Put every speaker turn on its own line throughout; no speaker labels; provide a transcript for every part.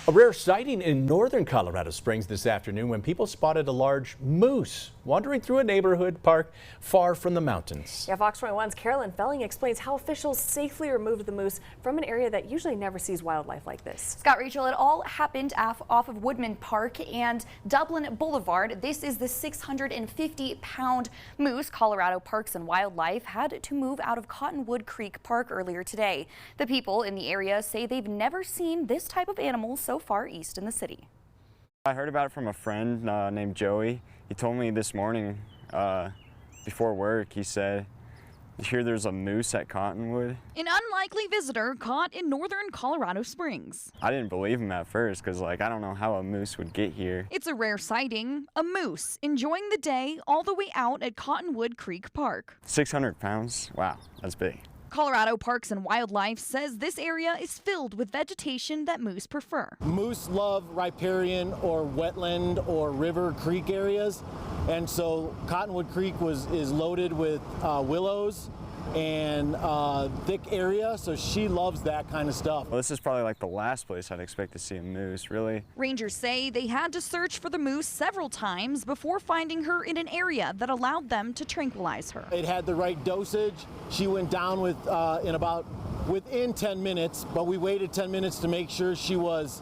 A rare sighting in northern Colorado Springs this afternoon when people spotted a large moose wandering through a neighborhood park far from the mountains.
Yeah, Fox 21's Carolyn Felling explains how officials safely removed the moose from an area that usually never sees wildlife like this.
Scott, Rachel, it all happened off of Woodman Park and Dublin Boulevard. This is the 650-pound moose Colorado Parks and Wildlife had to move out of Cottonwood Creek Park earlier today. The people in the area say they've never seen this type of animal so far east in the city.
I heard about it from a friend named Joey. He told me this morning before work, he said, "You hear there's a moose at Cottonwood?"
An unlikely visitor caught in northern Colorado Springs.
I didn't believe him at first because I don't know how a moose would get here.
It's a rare sighting, a moose enjoying the day all the way out at Cottonwood Creek Park.
600 pounds? Wow, that's big.
Colorado Parks and Wildlife says this area is filled with vegetation that moose prefer.
Moose love riparian or wetland or river creek areas, and so Cottonwood Creek is loaded with willows and thick area, so she loves that kind of stuff.
Well, this is probably like the last place I'd expect to see a moose, really.
Rangers say they had to search for the moose several times before finding her in an area that allowed them to tranquilize her.
It had the right dosage. She went down within 10 minutes, but we waited 10 minutes to make sure she was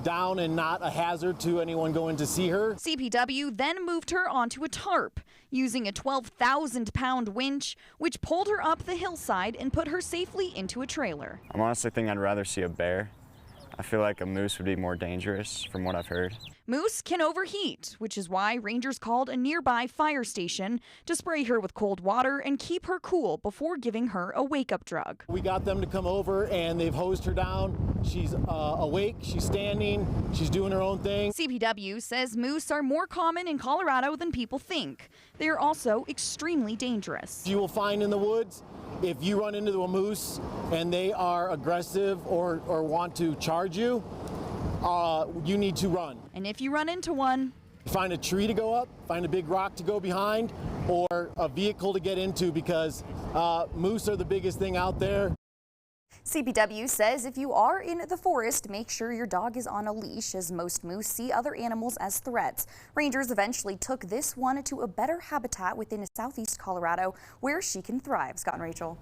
down and not a hazard to anyone going to see her.
CPW then moved her onto a tarp using a 12,000-pound winch, which pulled her up the hillside and put her safely into a trailer.
I'm honestly thinking I'd rather see a bear. I feel like a moose would be more dangerous from what I've heard.
Moose can overheat, which is why rangers called a nearby fire station to spray her with cold water and keep her cool before giving her a wake-up drug.
We got them to come over and they've hosed her down. She's awake, she's standing, she's doing her own thing.
CPW says moose are more common in Colorado than people think. They are also extremely dangerous.
You will find in the woods, if you run into a moose and they are aggressive or want to charge you, you need to run.
And if you run into one,
find a tree to go up, find a big rock to go behind, or a vehicle to get into, because moose are the biggest thing out there.
CPW says if you are in the forest, make sure your dog is on a leash, as most moose see other animals as threats. Rangers eventually took this one to a better habitat within southeast Colorado where she can thrive. Scott and Rachel.